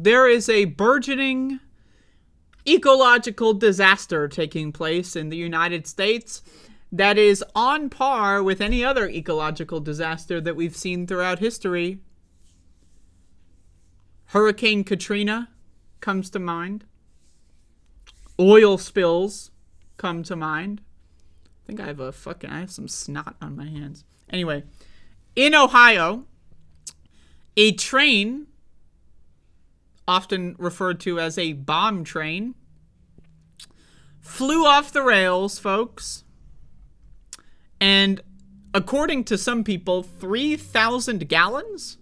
there is a burgeoning ecological disaster taking place in the United States that is on par with any other ecological disaster that we've seen throughout history. Hurricane Katrina comes to mind. Oil spills come to mind. I think I have some snot on my hands. Anyway, in Ohio, a train, often referred to as a bomb train, flew off the rails, folks. And according to some people, 3,000 gallons?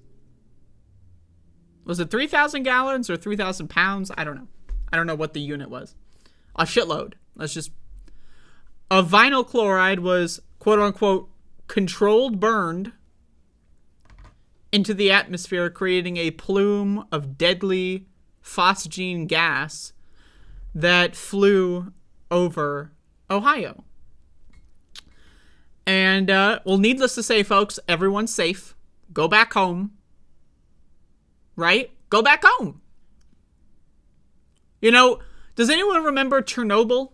Was it 3,000 gallons or 3,000 pounds? I don't know. I don't know what the unit was. A shitload. Of vinyl chloride was, quote unquote, controlled burned into the atmosphere, creating a plume of deadly phosgene gas that flew over Ohio. And, well, needless to say, folks, everyone's safe. Go back home. Right? Go back home. You know, does anyone remember Chernobyl?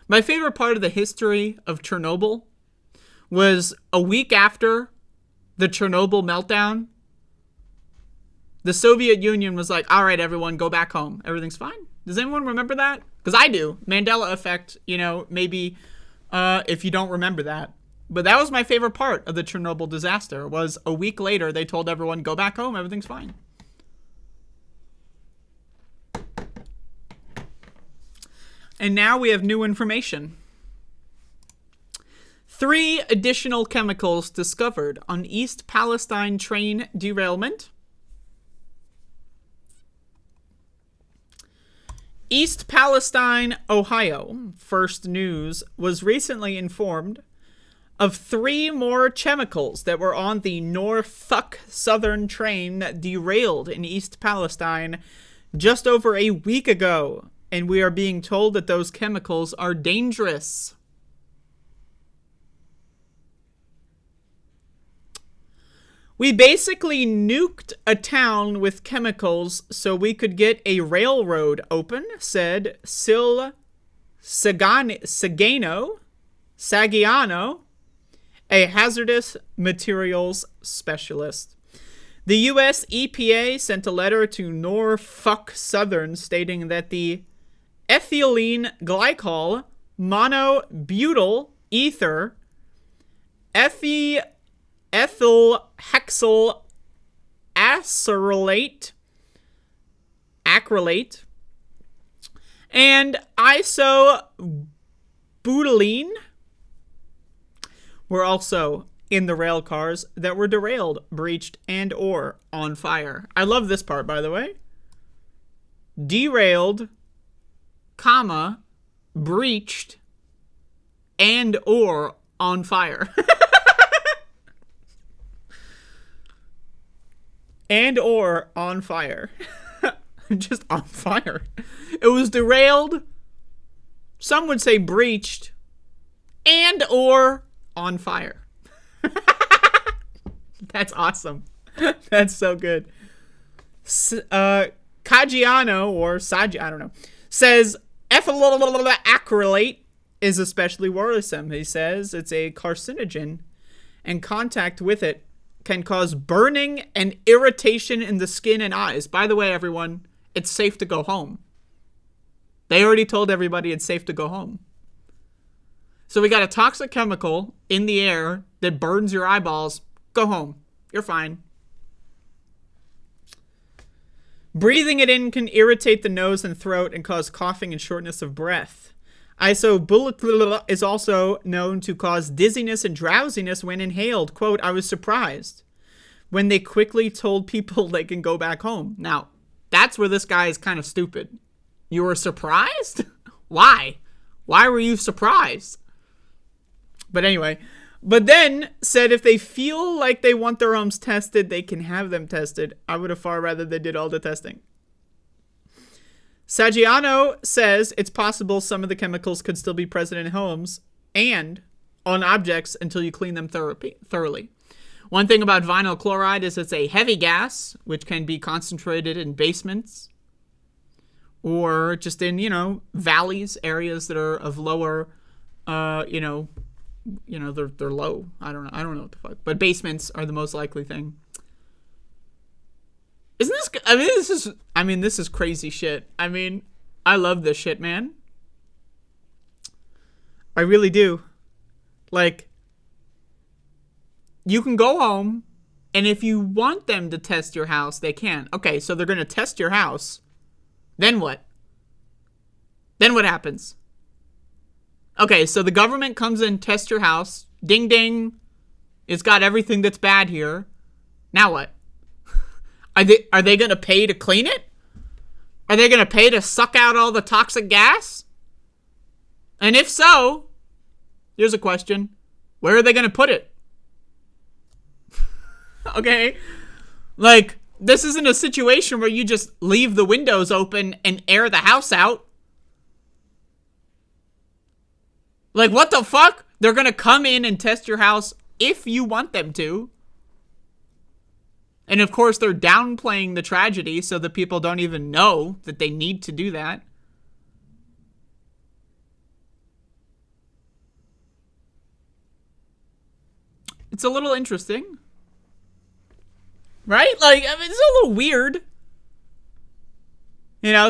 My favorite part of the history of Chernobyl was a week after the Chernobyl meltdown, the Soviet Union was like, all right, everyone, go back home. Everything's fine. Does anyone remember that? Because I do. Mandela effect, maybe if you don't remember that. But that was my favorite part of the Chernobyl disaster, was a week later, they told everyone, go back home, everything's fine. And now we have new information. 3 additional chemicals discovered on East Palestine train derailment. East Palestine, Ohio, First News, was recently informed of 3 more chemicals that were on the Norfolk Southern train that derailed in East Palestine just over a week ago. And we are being told that those chemicals are dangerous. We basically nuked a town with chemicals so we could get a railroad open, said Sil Sagiano, a hazardous materials specialist. The U.S. EPA sent a letter to Norfolk Southern stating that the ethylene glycol monobutyl ether ethyl hexyl acrylate and isobutylene were also in the rail cars that were derailed, breached, and or on fire. I love this part, by the way. Derailed, comma, breached, and or on fire. And or on fire. Just on fire. It was derailed. Some would say breached. And or on fire. That's awesome. That's so good. Caggiano, or Sagi, I don't know, says ethyl acrylate is especially worrisome. He says it's a carcinogen, and contact with it can cause burning and irritation in the skin and eyes. By the way, everyone, it's safe to go home. They already told everybody it's safe to go home. So we got a toxic chemical in the air that burns your eyeballs. Go home. You're fine. Breathing it in can irritate the nose and throat and cause coughing and shortness of breath. Isobutylene is also known to cause dizziness and drowsiness when inhaled. Quote, I was surprised when they quickly told people they can go back home. Now, that's where this guy is kind of stupid. You were surprised? Why? Why were you surprised? But anyway, but then said if they feel like they want their homes tested, they can have them tested. I would have far rather they did all the testing. Saggiano says it's possible some of the chemicals could still be present in homes and on objects until you clean them thoroughly. One thing about vinyl chloride is it's a heavy gas, which can be concentrated in basements or just in, valleys, areas that are of lower, they're low. I don't know what the fuck. But basements are the most likely thing. Isn't this, this is crazy shit. I love this shit, man. I really do. Like, you can go home, and if you want them to test your house, they can. Okay, so they're going to test your house. Then what? Then what happens? Okay, so the government comes in, tests your house. Ding, ding. It's got everything that's bad here. Now what? Are they going to pay to clean it? Are they going to pay to suck out all the toxic gas? And if so, here's a question. Where are they going to put it? Okay? Like, this isn't a situation where you just leave the windows open and air the house out. Like, what the fuck? They're going to come in and test your house if you want them to. And of course, they're downplaying the tragedy so that people don't even know that they need to do that. It's a little interesting. Right? Like, it's a little weird.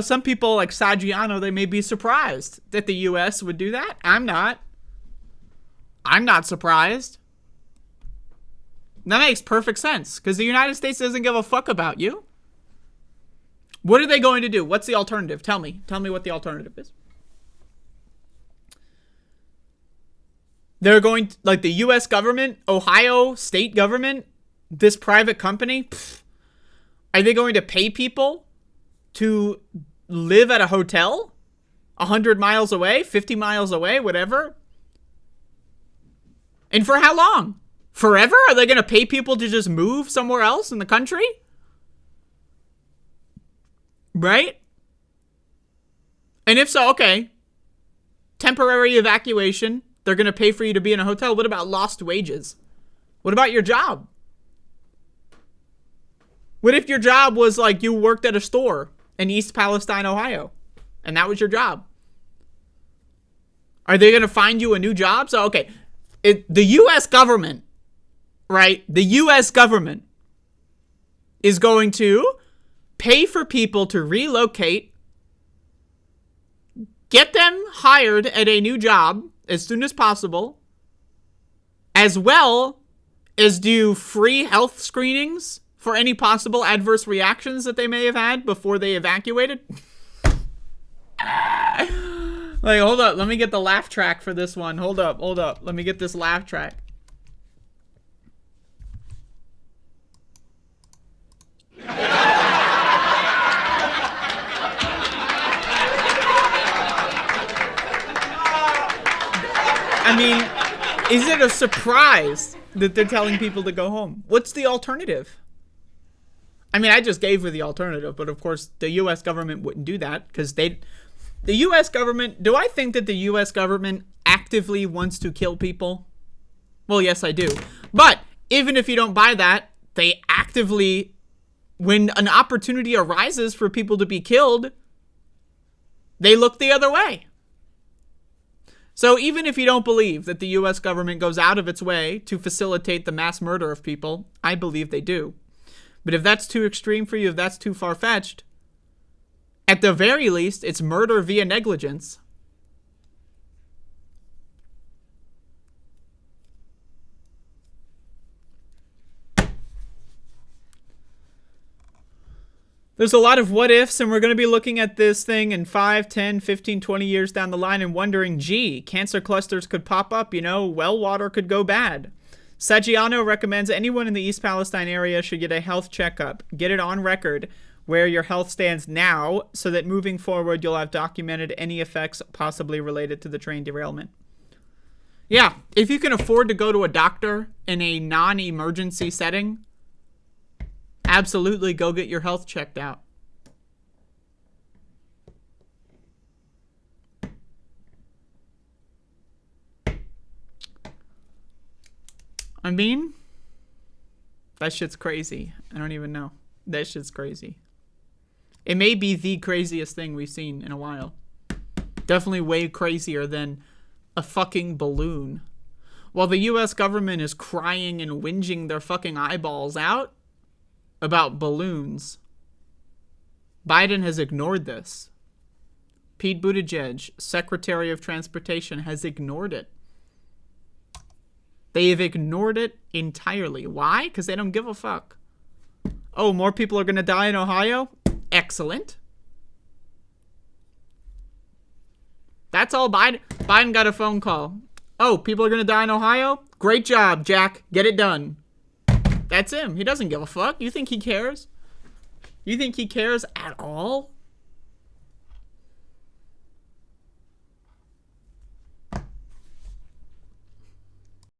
Some people like Saggiano, they may be surprised that the U.S. would do that. I'm not. I'm not surprised. That makes perfect sense, because the United States doesn't give a fuck about you. What are they going to do? What's the alternative? Tell me. Tell me what the alternative is. They're going to, like, the U.S. government, Ohio state government, this private company, are they going to pay people to live at a hotel 100 miles away, 50 miles away, whatever? And for how long? Forever? Are they going to pay people to just move somewhere else in the country? Right? And if so, okay. Temporary evacuation. They're going to pay for you to be in a hotel. What about lost wages? What about your job? What if your job was like you worked at a store in East Palestine, Ohio, and that was your job? Are they going to find you a new job? So, okay, the U.S. government, right? The U.S. government is going to pay for people to relocate, get them hired at a new job as soon as possible, as well as do free health screenings for any possible adverse reactions that they may have had before they evacuated. Like, hold up. Let me get the laugh track for this one. Hold up. Let me get this laugh track. I mean, is it a surprise that they're telling people to go home? What's the alternative? I mean, I just gave her the alternative, but of course the U.S. government wouldn't do that because the U.S. government, do I think that the U.S. government actively wants to kill people? Well, yes, I do. But even if you don't buy that, they actively, when an opportunity arises for people to be killed, they look the other way. So even if you don't believe that the U.S. government goes out of its way to facilitate the mass murder of people, I believe they do. But if that's too extreme for you, if that's too far-fetched, at the very least, it's murder via negligence. There's a lot of what ifs, and we're going to be looking at this thing in 5, 10, 15, 20 years down the line and wondering, gee, cancer clusters could pop up, well water could go bad. Saggiano recommends anyone in the East Palestine area should get a health checkup. Get it on record where your health stands now so that moving forward you'll have documented any effects possibly related to the train derailment. Yeah, if you can afford to go to a doctor in a non-emergency setting, absolutely go get your health checked out. I mean, That shit's crazy. I don't even know. That shit's crazy. It may be the craziest thing we've seen in a while. Definitely way crazier than a fucking balloon. While the US government is crying and whinging their fucking eyeballs out about balloons, Biden has ignored this. Pete Buttigieg, Secretary of Transportation, has ignored it. They have ignored it entirely. Why? Because they don't give a fuck. Oh, more people are going to die in Ohio? Excellent. That's all Biden. Biden got a phone call. Oh, people are going to die in Ohio? Great job, Jack. Get it done. That's him. He doesn't give a fuck. You think he cares? You think he cares at all?